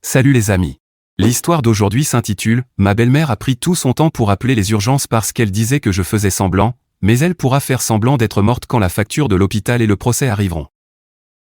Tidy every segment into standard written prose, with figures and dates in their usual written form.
Salut les amis. L'histoire d'aujourd'hui s'intitule « Ma belle-mère a pris tout son temps pour appeler les urgences parce qu'elle disait que je faisais semblant, mais elle pourra faire semblant d'être morte quand la facture de l'hôpital et le procès arriveront. »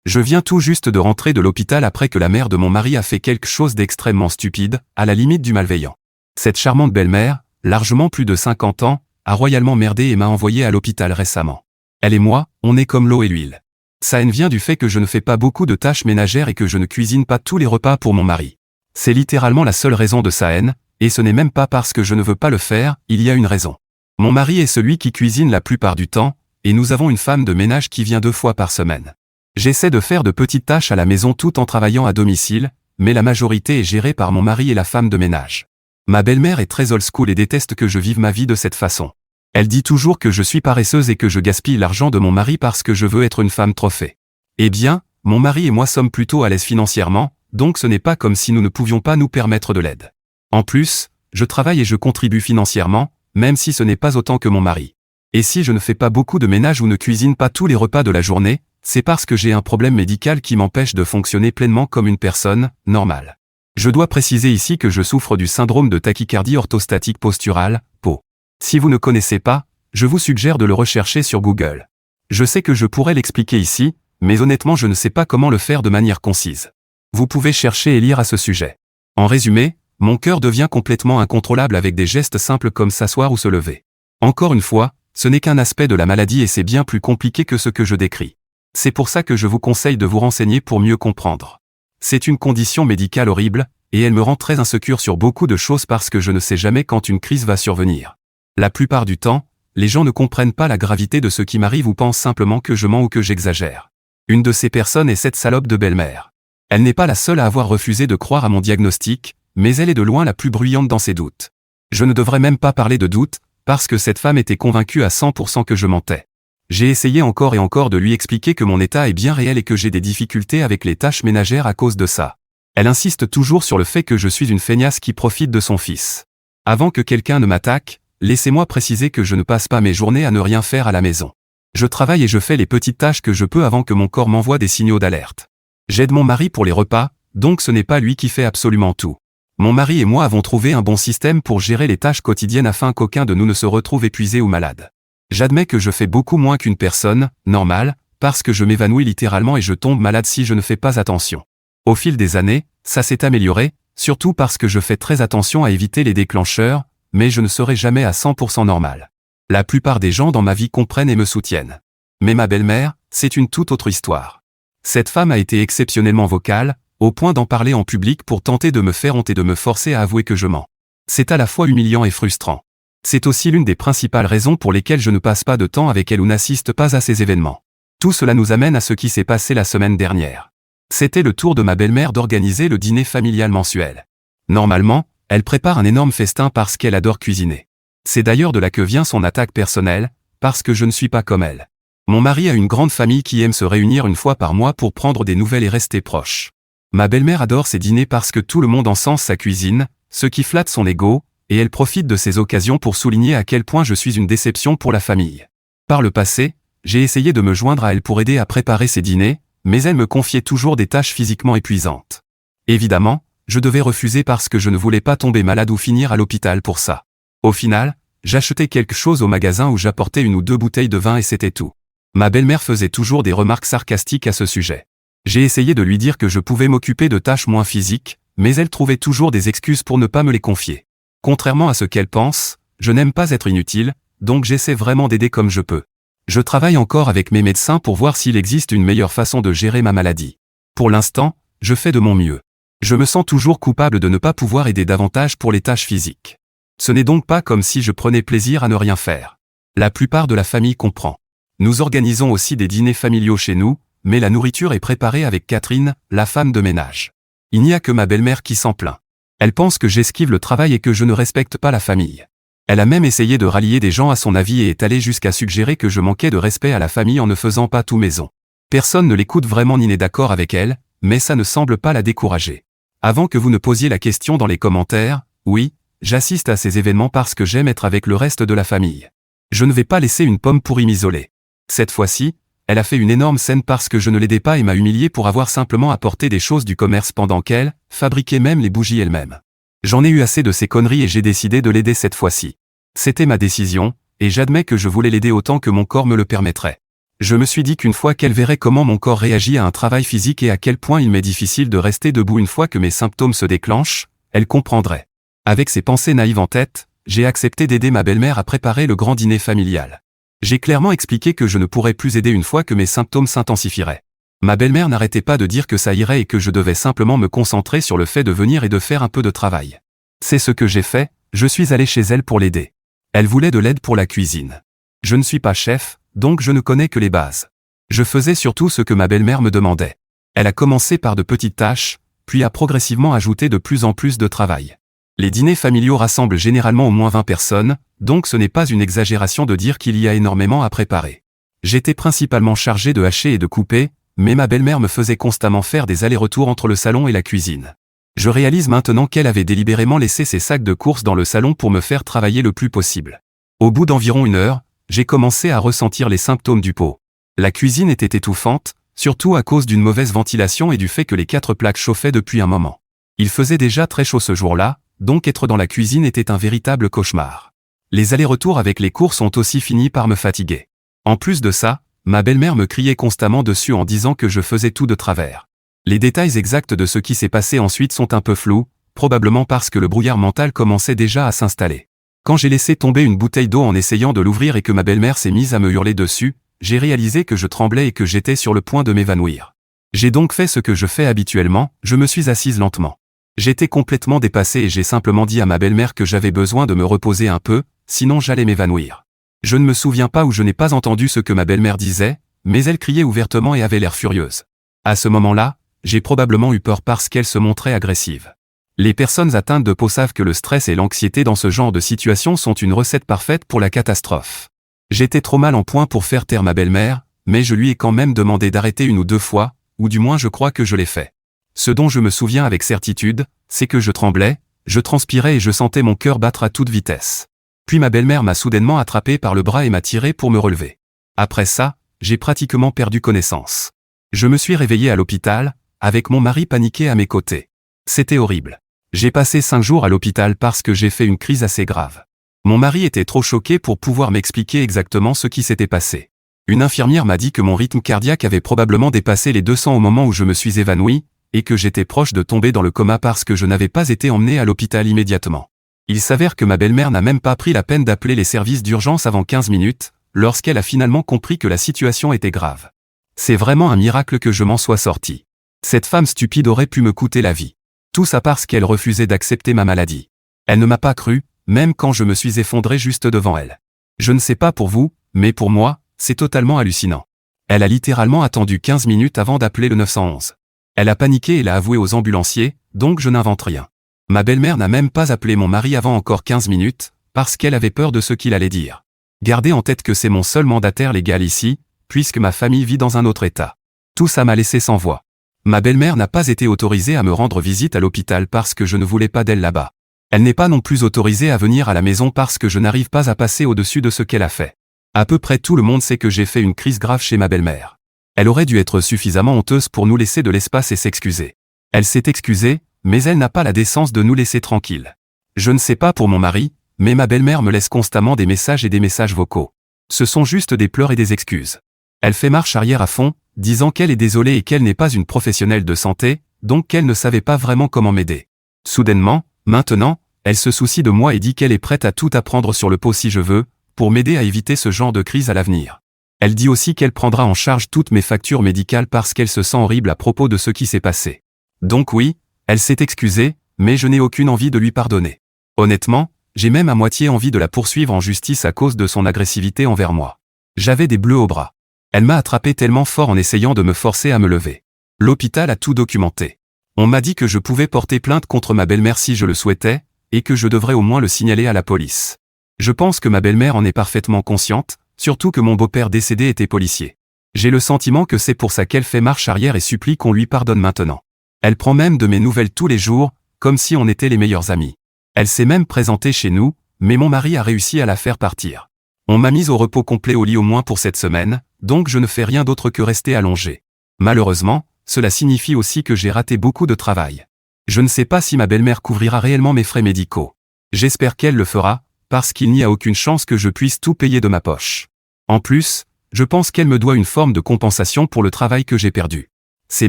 Je viens tout juste de rentrer de l'hôpital après que la mère de mon mari a fait quelque chose d'extrêmement stupide, à la limite du malveillant. Cette charmante belle-mère, largement plus de 50 ans, a royalement merdé et m'a envoyé à l'hôpital récemment. Elle et moi, on est comme l'eau et l'huile. Sa haine vient du fait que je ne fais pas beaucoup de tâches ménagères et que je ne cuisine pas tous les repas pour mon mari. C'est littéralement la seule raison de sa haine, et ce n'est même pas parce que je ne veux pas le faire, il y a une raison. Mon mari est celui qui cuisine la plupart du temps, et nous avons une femme de ménage qui vient 2 fois par semaine. J'essaie de faire de petites tâches à la maison tout en travaillant à domicile, mais la majorité est gérée par mon mari et la femme de ménage. Ma belle-mère est très old school et déteste que je vive ma vie de cette façon. Elle dit toujours que je suis paresseuse et que je gaspille l'argent de mon mari parce que je veux être une femme trophée. Eh bien, mon mari et moi sommes plutôt à l'aise financièrement, donc ce n'est pas comme si nous ne pouvions pas nous permettre de l'aide. En plus, je travaille et je contribue financièrement, même si ce n'est pas autant que mon mari. Et si je ne fais pas beaucoup de ménage ou ne cuisine pas tous les repas de la journée, c'est parce que j'ai un problème médical qui m'empêche de fonctionner pleinement comme une personne normale. Je dois préciser ici que je souffre du syndrome de tachycardie orthostatique posturale, PO. Si vous ne connaissez pas, je vous suggère de le rechercher sur Google. Je sais que je pourrais l'expliquer ici, mais honnêtement je ne sais pas comment le faire de manière concise. Vous pouvez chercher et lire à ce sujet. En résumé, mon cœur devient complètement incontrôlable avec des gestes simples comme s'asseoir ou se lever. Encore une fois, ce n'est qu'un aspect de la maladie et c'est bien plus compliqué que ce que je décris. C'est pour ça que je vous conseille de vous renseigner pour mieux comprendre. C'est une condition médicale horrible, et elle me rend très insécure sur beaucoup de choses parce que je ne sais jamais quand une crise va survenir. La plupart du temps, les gens ne comprennent pas la gravité de ce qui m'arrive ou pensent simplement que je mens ou que j'exagère. Une de ces personnes est cette salope de belle-mère. Elle n'est pas la seule à avoir refusé de croire à mon diagnostic, mais elle est de loin la plus bruyante dans ses doutes. Je ne devrais même pas parler de doute, parce que cette femme était convaincue à 100% que je mentais. J'ai essayé encore et encore de lui expliquer que mon état est bien réel et que j'ai des difficultés avec les tâches ménagères à cause de ça. Elle insiste toujours sur le fait que je suis une feignasse qui profite de son fils. Avant que quelqu'un ne m'attaque, laissez-moi préciser que je ne passe pas mes journées à ne rien faire à la maison. Je travaille et je fais les petites tâches que je peux avant que mon corps m'envoie des signaux d'alerte. J'aide mon mari pour les repas, donc ce n'est pas lui qui fait absolument tout. Mon mari et moi avons trouvé un bon système pour gérer les tâches quotidiennes afin qu'aucun de nous ne se retrouve épuisé ou malade. J'admets que je fais beaucoup moins qu'une personne normale, parce que je m'évanouis littéralement et je tombe malade si je ne fais pas attention. Au fil des années, ça s'est amélioré, surtout parce que je fais très attention à éviter les déclencheurs, mais je ne serai jamais à 100% normal. La plupart des gens dans ma vie comprennent et me soutiennent. Mais ma belle-mère, c'est une toute autre histoire. Cette femme a été exceptionnellement vocale, au point d'en parler en public pour tenter de me faire honte et de me forcer à avouer que je mens. C'est à la fois humiliant et frustrant. C'est aussi l'une des principales raisons pour lesquelles je ne passe pas de temps avec elle ou n'assiste pas à ces événements. Tout cela nous amène à ce qui s'est passé la semaine dernière. C'était le tour de ma belle-mère d'organiser le dîner familial mensuel. Normalement, elle prépare un énorme festin parce qu'elle adore cuisiner. C'est d'ailleurs de là que vient son attaque personnelle, parce que je ne suis pas comme elle. Mon mari a une grande famille qui aime se réunir 1 fois par mois pour prendre des nouvelles et rester proches. Ma belle-mère adore ces dîners parce que tout le monde encense sa cuisine, ce qui flatte son ego, et elle profite de ces occasions pour souligner à quel point je suis une déception pour la famille. Par le passé, j'ai essayé de me joindre à elle pour aider à préparer ces dîners, mais elle me confiait toujours des tâches physiquement épuisantes. Évidemment, je devais refuser parce que je ne voulais pas tomber malade ou finir à l'hôpital pour ça. Au final, j'achetais quelque chose au magasin où j'apportais 1 ou 2 bouteilles de vin et c'était tout. Ma belle-mère faisait toujours des remarques sarcastiques à ce sujet. J'ai essayé de lui dire que je pouvais m'occuper de tâches moins physiques, mais elle trouvait toujours des excuses pour ne pas me les confier. Contrairement à ce qu'elle pense, je n'aime pas être inutile, donc j'essaie vraiment d'aider comme je peux. Je travaille encore avec mes médecins pour voir s'il existe une meilleure façon de gérer ma maladie. Pour l'instant, je fais de mon mieux. Je me sens toujours coupable de ne pas pouvoir aider davantage pour les tâches physiques. Ce n'est donc pas comme si je prenais plaisir à ne rien faire. La plupart de la famille comprend. Nous organisons aussi des dîners familiaux chez nous, mais la nourriture est préparée avec Catherine, la femme de ménage. Il n'y a que ma belle-mère qui s'en plaint. Elle pense que j'esquive le travail et que je ne respecte pas la famille. Elle a même essayé de rallier des gens à son avis et est allée jusqu'à suggérer que je manquais de respect à la famille en ne faisant pas tout maison. Personne ne l'écoute vraiment ni n'est d'accord avec elle, mais ça ne semble pas la décourager. Avant que vous ne posiez la question dans les commentaires, oui, j'assiste à ces événements parce que j'aime être avec le reste de la famille. Je ne vais pas laisser une pomme pourrie m'isoler. Cette fois-ci, Elle a fait une énorme scène parce que je ne l'aidais pas et m'a humilié pour avoir simplement apporté des choses du commerce pendant qu'elle fabriquait même les bougies elle-même. J'en ai eu assez de ces conneries et j'ai décidé de l'aider cette fois-ci. C'était ma décision, et j'admets que je voulais l'aider autant que mon corps me le permettrait. Je me suis dit qu'une fois qu'elle verrait comment mon corps réagit à un travail physique et à quel point il m'est difficile de rester debout une fois que mes symptômes se déclenchent, elle comprendrait. Avec ces pensées naïves en tête, j'ai accepté d'aider ma belle-mère à préparer le grand dîner familial. J'ai clairement expliqué que je ne pourrais plus aider une fois que mes symptômes s'intensifieraient. Ma belle-mère n'arrêtait pas de dire que ça irait et que je devais simplement me concentrer sur le fait de venir et de faire un peu de travail. C'est ce que j'ai fait, je suis allé chez elle pour l'aider. Elle voulait de l'aide pour la cuisine. Je ne suis pas chef, donc je ne connais que les bases. Je faisais surtout ce que ma belle-mère me demandait. Elle a commencé par de petites tâches, puis a progressivement ajouté de plus en plus de travail. Les dîners familiaux rassemblent généralement au moins 20 personnes, donc ce n'est pas une exagération de dire qu'il y a énormément à préparer. J'étais principalement chargé de hacher et de couper, mais ma belle-mère me faisait constamment faire des allers-retours entre le salon et la cuisine. Je réalise maintenant qu'elle avait délibérément laissé ses sacs de courses dans le salon pour me faire travailler le plus possible. Au bout d'environ 1 heure, j'ai commencé à ressentir les symptômes du pot. La cuisine était étouffante, surtout à cause d'une mauvaise ventilation et du fait que les 4 plaques chauffaient depuis un moment. Il faisait déjà très chaud ce jour-là, donc être dans la cuisine était un véritable cauchemar. Les allers-retours avec les courses ont aussi fini par me fatiguer. En plus de ça, ma belle-mère me criait constamment dessus en disant que je faisais tout de travers. Les détails exacts de ce qui s'est passé ensuite sont un peu flous, probablement parce que le brouillard mental commençait déjà à s'installer. Quand j'ai laissé tomber une bouteille d'eau en essayant de l'ouvrir et que ma belle-mère s'est mise à me hurler dessus, j'ai réalisé que je tremblais et que j'étais sur le point de m'évanouir. J'ai donc fait ce que je fais habituellement, je me suis assise lentement. J'étais complètement dépassé et j'ai simplement dit à ma belle-mère que j'avais besoin de me reposer un peu, sinon j'allais m'évanouir. Je ne me souviens pas ou je n'ai pas entendu ce que ma belle-mère disait, mais elle criait ouvertement et avait l'air furieuse. À ce moment-là, j'ai probablement eu peur parce qu'elle se montrait agressive. Les personnes atteintes de peau savent que le stress et l'anxiété dans ce genre de situation sont une recette parfaite pour la catastrophe. J'étais trop mal en point pour faire taire ma belle-mère, mais je lui ai quand même demandé d'arrêter 1 ou 2 fois, ou du moins je crois que je l'ai fait. Ce dont je me souviens avec certitude, c'est que je tremblais, je transpirais et je sentais mon cœur battre à toute vitesse. Puis ma belle-mère m'a soudainement attrapé par le bras et m'a tiré pour me relever. Après ça, j'ai pratiquement perdu connaissance. Je me suis réveillé à l'hôpital, avec mon mari paniqué à mes côtés. C'était horrible. J'ai passé 5 jours à l'hôpital parce que j'ai fait une crise assez grave. Mon mari était trop choqué pour pouvoir m'expliquer exactement ce qui s'était passé. Une infirmière m'a dit que mon rythme cardiaque avait probablement dépassé les 200 au moment où je me suis évanoui, et que j'étais proche de tomber dans le coma parce que je n'avais pas été emmené à l'hôpital immédiatement. Il s'avère que ma belle-mère n'a même pas pris la peine d'appeler les services d'urgence avant 15 minutes, lorsqu'elle a finalement compris que la situation était grave. C'est vraiment un miracle que je m'en sois sorti. Cette femme stupide aurait pu me coûter la vie. Tout ça parce qu'elle refusait d'accepter ma maladie. Elle ne m'a pas cru, même quand je me suis effondré juste devant elle. Je ne sais pas pour vous, mais pour moi, c'est totalement hallucinant. Elle a littéralement attendu 15 minutes avant d'appeler le 911. Elle a paniqué et l'a avoué aux ambulanciers, donc je n'invente rien. Ma belle-mère n'a même pas appelé mon mari avant encore 15 minutes, parce qu'elle avait peur de ce qu'il allait dire. Gardez en tête que c'est mon seul mandataire légal ici, puisque ma famille vit dans un autre état. Tout ça m'a laissé sans voix. Ma belle-mère n'a pas été autorisée à me rendre visite à l'hôpital parce que je ne voulais pas d'elle là-bas. Elle n'est pas non plus autorisée à venir à la maison parce que je n'arrive pas à passer au-dessus de ce qu'elle a fait. À peu près tout le monde sait que j'ai fait une crise grave chez ma belle-mère. Elle aurait dû être suffisamment honteuse pour nous laisser de l'espace et s'excuser. Elle s'est excusée, mais elle n'a pas la décence de nous laisser tranquilles. Je ne sais pas pour mon mari, mais ma belle-mère me laisse constamment des messages et des messages vocaux. Ce sont juste des pleurs et des excuses. Elle fait marche arrière à fond, disant qu'elle est désolée et qu'elle n'est pas une professionnelle de santé, donc qu'elle ne savait pas vraiment comment m'aider. Soudainement, maintenant, elle se soucie de moi et dit qu'elle est prête à tout apprendre sur le pot si je veux, pour m'aider à éviter ce genre de crise à l'avenir. Elle dit aussi qu'elle prendra en charge toutes mes factures médicales parce qu'elle se sent horrible à propos de ce qui s'est passé. Donc oui, elle s'est excusée, mais je n'ai aucune envie de lui pardonner. Honnêtement, j'ai même à moitié envie de la poursuivre en justice à cause de son agressivité envers moi. J'avais des bleus au bras. Elle m'a attrapé tellement fort en essayant de me forcer à me lever. L'hôpital a tout documenté. On m'a dit que je pouvais porter plainte contre ma belle-mère si je le souhaitais, et que je devrais au moins le signaler à la police. Je pense que ma belle-mère en est parfaitement consciente, surtout que mon beau-père décédé était policier. J'ai le sentiment que c'est pour ça qu'elle fait marche arrière et supplie qu'on lui pardonne maintenant. Elle prend même de mes nouvelles tous les jours, comme si on était les meilleurs amis. Elle s'est même présentée chez nous, mais mon mari a réussi à la faire partir. On m'a mise au repos complet au lit au moins pour cette semaine, donc je ne fais rien d'autre que rester allongé. Malheureusement, cela signifie aussi que j'ai raté beaucoup de travail. Je ne sais pas si ma belle-mère couvrira réellement mes frais médicaux. J'espère qu'elle le fera, parce qu'il n'y a aucune chance que je puisse tout payer de ma poche. En plus, je pense qu'elle me doit une forme de compensation pour le travail que j'ai perdu. Ces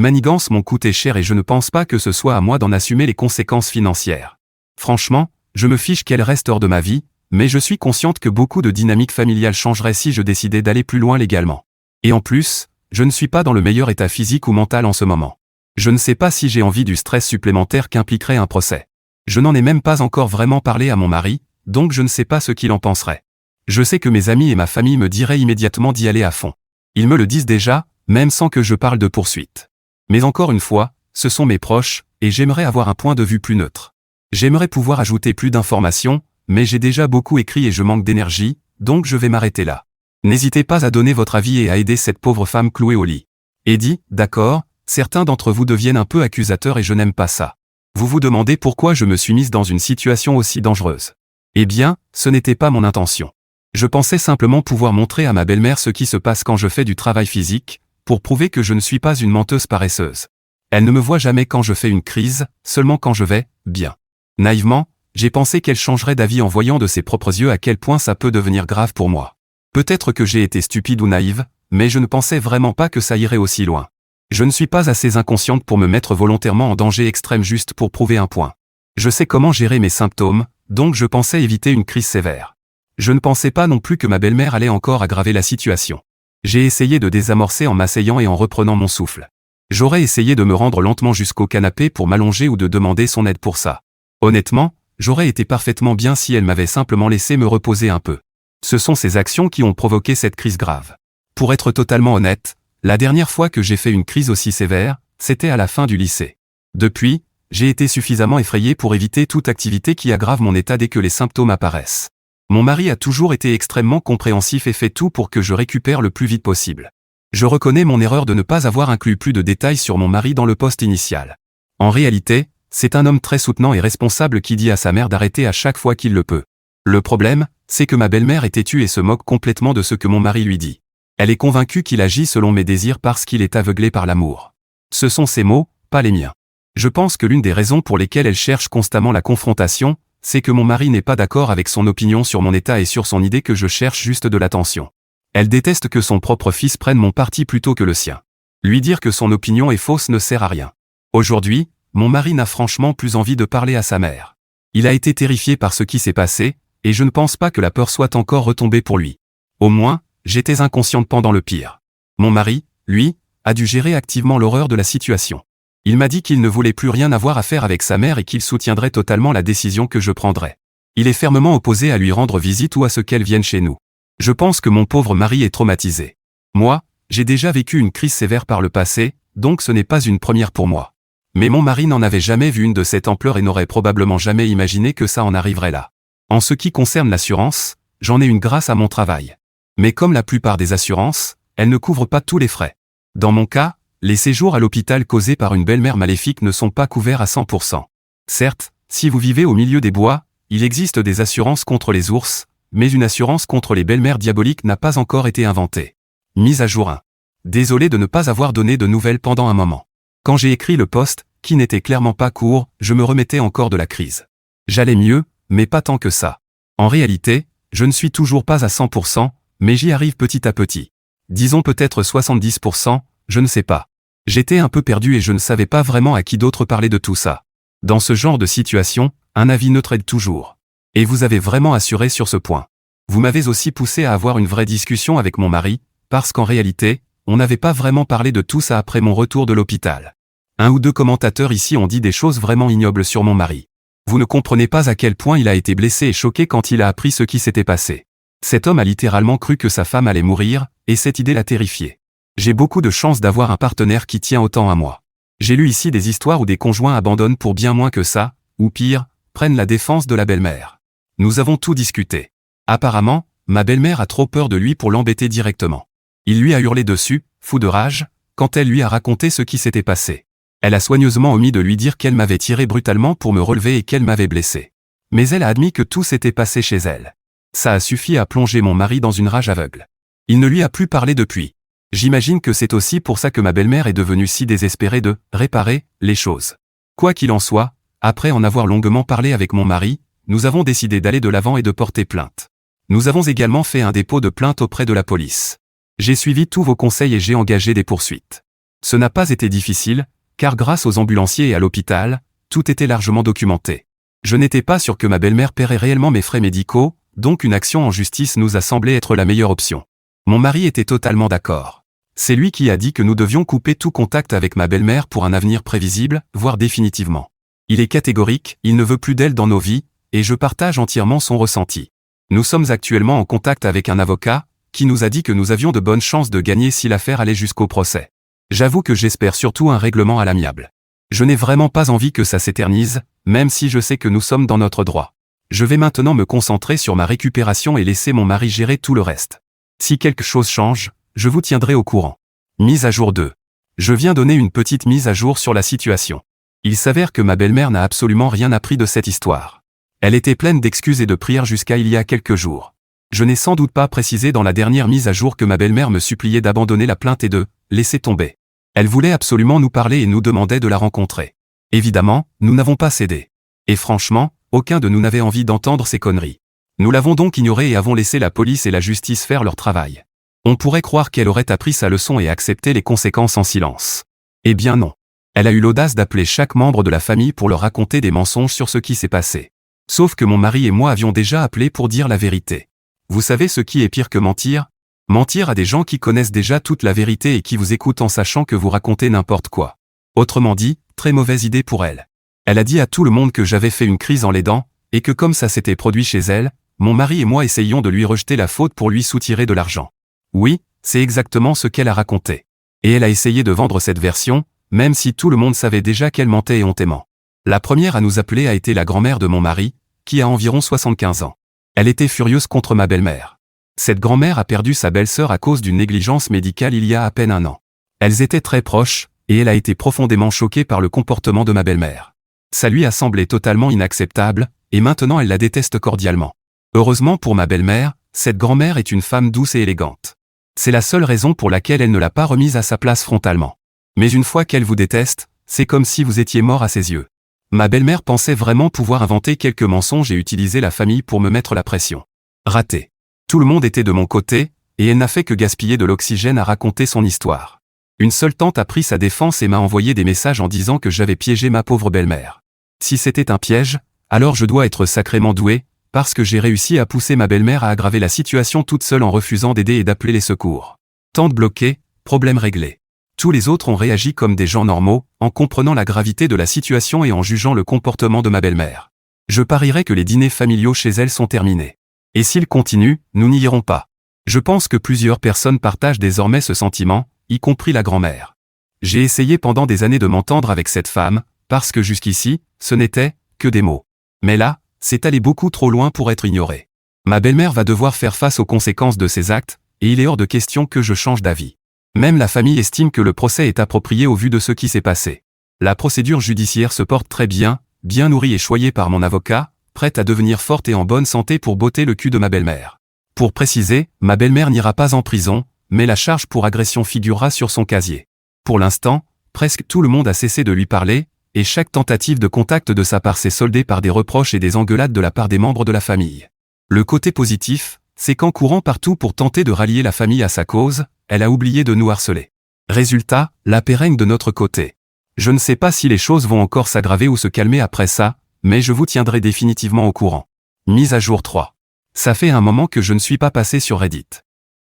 manigances m'ont coûté cher et je ne pense pas que ce soit à moi d'en assumer les conséquences financières. Franchement, je me fiche qu'elle reste hors de ma vie, mais je suis consciente que beaucoup de dynamiques familiales changeraient si je décidais d'aller plus loin légalement. Et en plus, je ne suis pas dans le meilleur état physique ou mental en ce moment. Je ne sais pas si j'ai envie du stress supplémentaire qu'impliquerait un procès. Je n'en ai même pas encore vraiment parlé à mon mari, donc je ne sais pas ce qu'il en penserait. Je sais que mes amis et ma famille me diraient immédiatement d'y aller à fond. Ils me le disent déjà, même sans que je parle de poursuite. Mais encore une fois, ce sont mes proches, et j'aimerais avoir un point de vue plus neutre. J'aimerais pouvoir ajouter plus d'informations, mais j'ai déjà beaucoup écrit et je manque d'énergie, donc je vais m'arrêter là. N'hésitez pas à donner votre avis et à aider cette pauvre femme clouée au lit. Eddie, d'accord, certains d'entre vous deviennent un peu accusateurs et je n'aime pas ça. Vous vous demandez pourquoi je me suis mise dans une situation aussi dangereuse. Eh bien, ce n'était pas mon intention. Je pensais simplement pouvoir montrer à ma belle-mère ce qui se passe quand je fais du travail physique, pour prouver que je ne suis pas une menteuse paresseuse. Elle ne me voit jamais quand je fais une crise, seulement quand je vais bien. Naïvement, j'ai pensé qu'elle changerait d'avis en voyant de ses propres yeux à quel point ça peut devenir grave pour moi. Peut-être que j'ai été stupide ou naïve, mais je ne pensais vraiment pas que ça irait aussi loin. Je ne suis pas assez inconsciente pour me mettre volontairement en danger extrême juste pour prouver un point. Je sais comment gérer mes symptômes, donc je pensais éviter une crise sévère. Je ne pensais pas non plus que ma belle-mère allait encore aggraver la situation. J'ai essayé de désamorcer en m'asseyant et en reprenant mon souffle. J'aurais essayé de me rendre lentement jusqu'au canapé pour m'allonger ou de demander son aide pour ça. Honnêtement, j'aurais été parfaitement bien si elle m'avait simplement laissé me reposer un peu. Ce sont ces actions qui ont provoqué cette crise grave. Pour être totalement honnête, la dernière fois que j'ai fait une crise aussi sévère, c'était à la fin du lycée. Depuis, j'ai été suffisamment effrayé pour éviter toute activité qui aggrave mon état dès que les symptômes apparaissent. Mon mari a toujours été extrêmement compréhensif et fait tout pour que je récupère le plus vite possible. Je reconnais mon erreur de ne pas avoir inclus plus de détails sur mon mari dans le post initial. En réalité, c'est un homme très soutenant et responsable qui dit à sa mère d'arrêter à chaque fois qu'il le peut. Le problème, c'est que ma belle-mère est têtue et se moque complètement de ce que mon mari lui dit. Elle est convaincue qu'il agit selon mes désirs parce qu'il est aveuglé par l'amour. Ce sont ses mots, pas les miens. Je pense que l'une des raisons pour lesquelles elle cherche constamment la confrontation, c'est que mon mari n'est pas d'accord avec son opinion sur mon état et sur son idée que je cherche juste de l'attention. Elle déteste que son propre fils prenne mon parti plutôt que le sien. Lui dire que son opinion est fausse ne sert à rien. Aujourd'hui, mon mari n'a franchement plus envie de parler à sa mère. Il a été terrifié par ce qui s'est passé, et je ne pense pas que la peur soit encore retombée pour lui. Au moins, j'étais inconsciente pendant le pire. Mon mari, lui, a dû gérer activement l'horreur de la situation. Il m'a dit qu'il ne voulait plus rien avoir à faire avec sa mère et qu'il soutiendrait totalement la décision que je prendrais. Il est fermement opposé à lui rendre visite ou à ce qu'elle vienne chez nous. Je pense que mon pauvre mari est traumatisé. Moi, j'ai déjà vécu une crise sévère par le passé, donc ce n'est pas une première pour moi. Mais mon mari n'en avait jamais vu une de cette ampleur et n'aurait probablement jamais imaginé que ça en arriverait là. En ce qui concerne l'assurance, j'en ai une grâce à mon travail. Mais comme la plupart des assurances, elles ne couvrent pas tous les frais. Dans mon cas, les séjours à l'hôpital causés par une belle-mère maléfique ne sont pas couverts à 100%. Certes, si vous vivez au milieu des bois, il existe des assurances contre les ours, mais une assurance contre les belles-mères diaboliques n'a pas encore été inventée. Mise à jour 1. Désolé de ne pas avoir donné de nouvelles pendant un moment. Quand j'ai écrit le post, qui n'était clairement pas court, je me remettais encore de la crise. J'allais mieux, mais pas tant que ça. En réalité, je ne suis toujours pas à 100%, mais j'y arrive petit à petit. Disons peut-être 70%, je ne sais pas. J'étais un peu perdu et je ne savais pas vraiment à qui d'autre parler de tout ça. Dans ce genre de situation, un avis neutre aide toujours. Et vous avez vraiment assuré sur ce point. Vous m'avez aussi poussé à avoir une vraie discussion avec mon mari, parce qu'en réalité, on n'avait pas vraiment parlé de tout ça après mon retour de l'hôpital. Un ou deux commentateurs ici ont dit des choses vraiment ignobles sur mon mari. Vous ne comprenez pas à quel point il a été blessé et choqué quand il a appris ce qui s'était passé. Cet homme a littéralement cru que sa femme allait mourir, et cette idée l'a terrifié. J'ai beaucoup de chance d'avoir un partenaire qui tient autant à moi. J'ai lu ici des histoires où des conjoints abandonnent pour bien moins que ça, ou pire, prennent la défense de la belle-mère. Nous avons tout discuté. Apparemment, ma belle-mère a trop peur de lui pour l'embêter directement. Il lui a hurlé dessus, fou de rage, quand elle lui a raconté ce qui s'était passé. Elle a soigneusement omis de lui dire qu'elle m'avait tiré brutalement pour me relever et qu'elle m'avait blessé. Mais elle a admis que tout s'était passé chez elle. Ça a suffi à plonger mon mari dans une rage aveugle. Il ne lui a plus parlé depuis. J'imagine que c'est aussi pour ça que ma belle-mère est devenue si désespérée de réparer les choses. Quoi qu'il en soit, après en avoir longuement parlé avec mon mari, nous avons décidé d'aller de l'avant et de porter plainte. Nous avons également fait un dépôt de plainte auprès de la police. J'ai suivi tous vos conseils et j'ai engagé des poursuites. Ce n'a pas été difficile, car grâce aux ambulanciers et à l'hôpital, tout était largement documenté. Je n'étais pas sûr que ma belle-mère paierait réellement mes frais médicaux, donc une action en justice nous a semblé être la meilleure option. Mon mari était totalement d'accord. C'est lui qui a dit que nous devions couper tout contact avec ma belle-mère pour un avenir prévisible, voire définitivement. Il est catégorique, il ne veut plus d'elle dans nos vies, et je partage entièrement son ressenti. Nous sommes actuellement en contact avec un avocat, qui nous a dit que nous avions de bonnes chances de gagner si l'affaire allait jusqu'au procès. J'avoue que j'espère surtout un règlement à l'amiable. Je n'ai vraiment pas envie que ça s'éternise, même si je sais que nous sommes dans notre droit. Je vais maintenant me concentrer sur ma récupération et laisser mon mari gérer tout le reste. Si quelque chose change, je vous tiendrai au courant. Mise à jour 2. Je viens donner une petite mise à jour sur la situation. Il s'avère que ma belle-mère n'a absolument rien appris de cette histoire. Elle était pleine d'excuses et de prières jusqu'à il y a quelques jours. Je n'ai sans doute pas précisé dans la dernière mise à jour que ma belle-mère me suppliait d'abandonner la plainte et de laisser tomber. Elle voulait absolument nous parler et nous demandait de la rencontrer. Évidemment, nous n'avons pas cédé. Et franchement, aucun de nous n'avait envie d'entendre ces conneries. Nous l'avons donc ignorée et avons laissé la police et la justice faire leur travail. On pourrait croire qu'elle aurait appris sa leçon et accepté les conséquences en silence. Eh bien non. Elle a eu l'audace d'appeler chaque membre de la famille pour leur raconter des mensonges sur ce qui s'est passé. Sauf que mon mari et moi avions déjà appelé pour dire la vérité. Vous savez ce qui est pire que mentir ? Mentir à des gens qui connaissent déjà toute la vérité et qui vous écoutent en sachant que vous racontez n'importe quoi. Autrement dit, très mauvaise idée pour elle. Elle a dit à tout le monde que j'avais fait une crise en l'aidant, et que comme ça s'était produit chez elle, mon mari et moi essayions de lui rejeter la faute pour lui soutirer de l'argent. Oui, c'est exactement ce qu'elle a raconté. Et elle a essayé de vendre cette version, même si tout le monde savait déjà qu'elle mentait éhontément. La première à nous appeler a été la grand-mère de mon mari, qui a environ 75 ans. Elle était furieuse contre ma belle-mère. Cette grand-mère a perdu sa belle-sœur à cause d'une négligence médicale il y a à peine un an. Elles étaient très proches, et elle a été profondément choquée par le comportement de ma belle-mère. Ça lui a semblé totalement inacceptable, et maintenant elle la déteste cordialement. Heureusement pour ma belle-mère, cette grand-mère est une femme douce et élégante. C'est la seule raison pour laquelle elle ne l'a pas remise à sa place frontalement. Mais une fois qu'elle vous déteste, c'est comme si vous étiez mort à ses yeux. Ma belle-mère pensait vraiment pouvoir inventer quelques mensonges et utiliser la famille pour me mettre la pression. Raté. Tout le monde était de mon côté, et elle n'a fait que gaspiller de l'oxygène à raconter son histoire. Une seule tante a pris sa défense et m'a envoyé des messages en disant que j'avais piégé ma pauvre belle-mère. Si c'était un piège, alors je dois être sacrément doué, parce que j'ai réussi à pousser ma belle-mère à aggraver la situation toute seule en refusant d'aider et d'appeler les secours. Tante bloquée, problème réglé. Tous les autres ont réagi comme des gens normaux, en comprenant la gravité de la situation et en jugeant le comportement de ma belle-mère. Je parierais que les dîners familiaux chez elle sont terminés. Et s'ils continuent, nous n'y irons pas. Je pense que plusieurs personnes partagent désormais ce sentiment, y compris la grand-mère. J'ai essayé pendant des années de m'entendre avec cette femme, parce que jusqu'ici, ce n'était que des mots. Mais là, c'est allé beaucoup trop loin pour être ignoré. Ma belle-mère va devoir faire face aux conséquences de ses actes, et il est hors de question que je change d'avis. Même la famille estime que le procès est approprié au vu de ce qui s'est passé. La procédure judiciaire se porte très bien, bien nourrie et choyée par mon avocat, prête à devenir forte et en bonne santé pour botter le cul de ma belle-mère. Pour préciser, ma belle-mère n'ira pas en prison, mais la charge pour agression figurera sur son casier. Pour l'instant, presque tout le monde a cessé de lui parler, et chaque tentative de contact de sa part s'est soldée par des reproches et des engueulades de la part des membres de la famille. Le côté positif, c'est qu'en courant partout pour tenter de rallier la famille à sa cause, elle a oublié de nous harceler. Résultat, la paix règne de notre côté. Je ne sais pas si les choses vont encore s'aggraver ou se calmer après ça, mais je vous tiendrai définitivement au courant. Mise à jour 3. Ça fait un moment que je ne suis pas passé sur Reddit.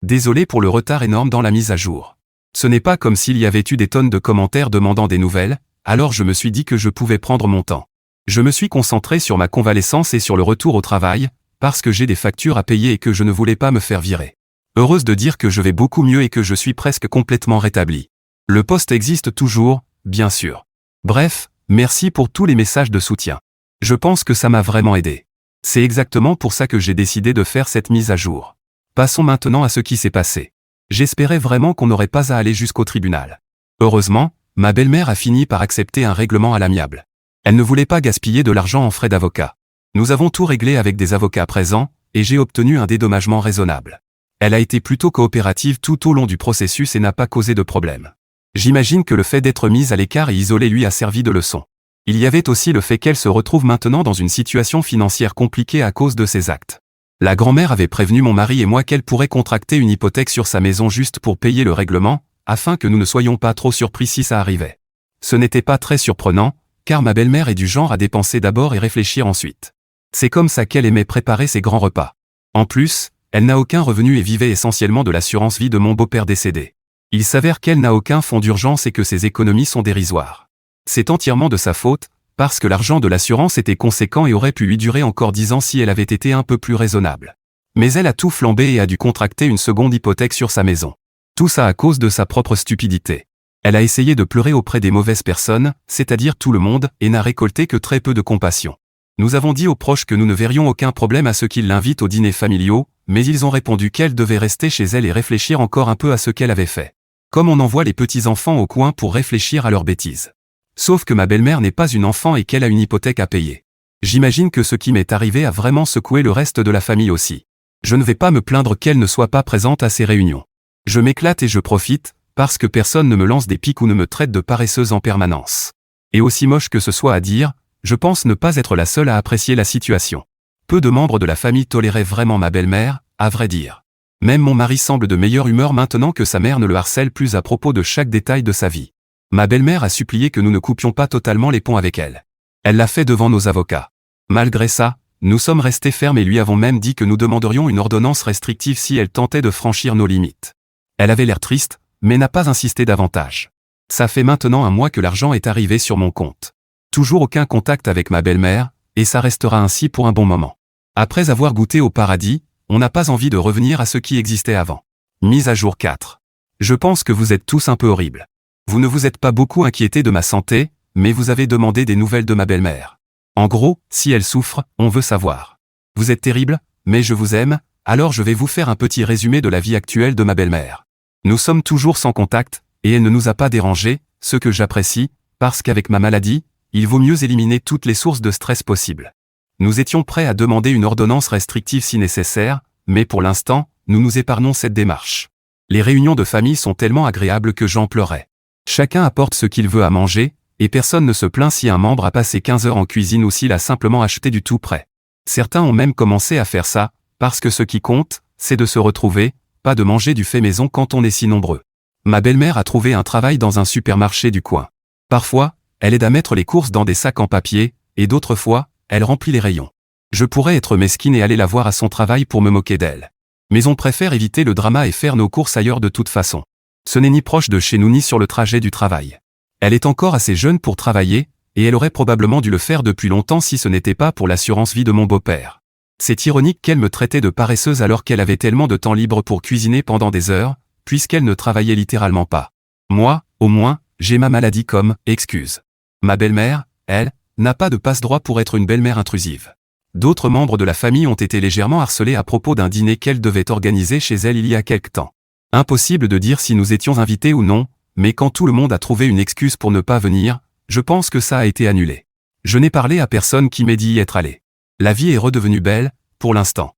Désolé pour le retard énorme dans la mise à jour. Ce n'est pas comme s'il y avait eu des tonnes de commentaires demandant des nouvelles, alors je me suis dit que je pouvais prendre mon temps. Je me suis concentré sur ma convalescence et sur le retour au travail, parce que j'ai des factures à payer et que je ne voulais pas me faire virer. Heureuse de dire que je vais beaucoup mieux et que je suis presque complètement rétabli. Le poste existe toujours, bien sûr. Bref, merci pour tous les messages de soutien. Je pense que ça m'a vraiment aidé. C'est exactement pour ça que j'ai décidé de faire cette mise à jour. Passons maintenant à ce qui s'est passé. J'espérais vraiment qu'on n'aurait pas à aller jusqu'au tribunal. Heureusement, ma belle-mère a fini par accepter un règlement à l'amiable. Elle ne voulait pas gaspiller de l'argent en frais d'avocat. Nous avons tout réglé avec des avocats présents, et j'ai obtenu un dédommagement raisonnable. Elle a été plutôt coopérative tout au long du processus et n'a pas causé de problème. J'imagine que le fait d'être mise à l'écart et isolée lui a servi de leçon. Il y avait aussi le fait qu'elle se retrouve maintenant dans une situation financière compliquée à cause de ses actes. La grand-mère avait prévenu mon mari et moi qu'elle pourrait contracter une hypothèque sur sa maison juste pour payer le règlement, afin que nous ne soyons pas trop surpris si ça arrivait. Ce n'était pas très surprenant, car ma belle-mère est du genre à dépenser d'abord et réfléchir ensuite. C'est comme ça qu'elle aimait préparer ses grands repas. En plus, elle n'a aucun revenu et vivait essentiellement de l'assurance vie de mon beau-père décédé. Il s'avère qu'elle n'a aucun fonds d'urgence et que ses économies sont dérisoires. C'est entièrement de sa faute, parce que l'argent de l'assurance était conséquent et aurait pu lui durer encore 10 ans si elle avait été un peu plus raisonnable. Mais elle a tout flambé et a dû contracter une seconde hypothèque sur sa maison. Tout ça à cause de sa propre stupidité. Elle a essayé de pleurer auprès des mauvaises personnes, c'est-à-dire tout le monde, et n'a récolté que très peu de compassion. Nous avons dit aux proches que nous ne verrions aucun problème à ce qu'ils l'invitent aux dîners familiaux, mais ils ont répondu qu'elle devait rester chez elle et réfléchir encore un peu à ce qu'elle avait fait. Comme on envoie les petits-enfants au coin pour réfléchir à leurs bêtises. Sauf que ma belle-mère n'est pas une enfant et qu'elle a une hypothèque à payer. J'imagine que ce qui m'est arrivé a vraiment secoué le reste de la famille aussi. Je ne vais pas me plaindre qu'elle ne soit pas présente à ces réunions. Je m'éclate et je profite, parce que personne ne me lance des piques ou ne me traite de paresseuse en permanence. Et aussi moche que ce soit à dire, je pense ne pas être la seule à apprécier la situation. Peu de membres de la famille toléraient vraiment ma belle-mère, à vrai dire. Même mon mari semble de meilleure humeur maintenant que sa mère ne le harcèle plus à propos de chaque détail de sa vie. Ma belle-mère a supplié que nous ne coupions pas totalement les ponts avec elle. Elle l'a fait devant nos avocats. Malgré ça, nous sommes restés fermes et lui avons même dit que nous demanderions une ordonnance restrictive si elle tentait de franchir nos limites. Elle avait l'air triste, mais n'a pas insisté davantage. Ça fait maintenant 1 mois que l'argent est arrivé sur mon compte. Toujours aucun contact avec ma belle-mère, et ça restera ainsi pour un bon moment. Après avoir goûté au paradis, on n'a pas envie de revenir à ce qui existait avant. Mise à jour 4. Je pense que vous êtes tous un peu horribles. Vous ne vous êtes pas beaucoup inquiétés de ma santé, mais vous avez demandé des nouvelles de ma belle-mère. En gros, si elle souffre, on veut savoir. Vous êtes terrible, mais je vous aime, alors je vais vous faire un petit résumé de la vie actuelle de ma belle-mère. Nous sommes toujours sans contact, et elle ne nous a pas dérangés, ce que j'apprécie, parce qu'avec ma maladie, il vaut mieux éliminer toutes les sources de stress possibles. Nous étions prêts à demander une ordonnance restrictive si nécessaire, mais pour l'instant, nous nous épargnons cette démarche. Les réunions de famille sont tellement agréables que j'en pleurais. Chacun apporte ce qu'il veut à manger, et personne ne se plaint si un membre a passé 15 heures en cuisine ou s'il a simplement acheté du tout prêt. Certains ont même commencé à faire ça, parce que ce qui compte, c'est de se retrouver, pas de manger du fait maison quand on est si nombreux. Ma belle-mère a trouvé un travail dans un supermarché du coin. Parfois, elle aide à mettre les courses dans des sacs en papier, et d'autres fois, elle remplit les rayons. Je pourrais être mesquine et aller la voir à son travail pour me moquer d'elle. Mais on préfère éviter le drama et faire nos courses ailleurs de toute façon. Ce n'est ni proche de chez nous ni sur le trajet du travail. Elle est encore assez jeune pour travailler, et elle aurait probablement dû le faire depuis longtemps si ce n'était pas pour l'assurance vie de mon beau-père. C'est ironique qu'elle me traitait de paresseuse alors qu'elle avait tellement de temps libre pour cuisiner pendant des heures, puisqu'elle ne travaillait littéralement pas. Moi, au moins, j'ai ma maladie comme excuse. Ma belle-mère, elle, n'a pas de passe-droit pour être une belle-mère intrusive. D'autres membres de la famille ont été légèrement harcelés à propos d'un dîner qu'elle devait organiser chez elle il y a quelque temps. Impossible de dire si nous étions invités ou non, mais quand tout le monde a trouvé une excuse pour ne pas venir, je pense que ça a été annulé. Je n'ai parlé à personne qui m'ait dit y être allé. La vie est redevenue belle, pour l'instant.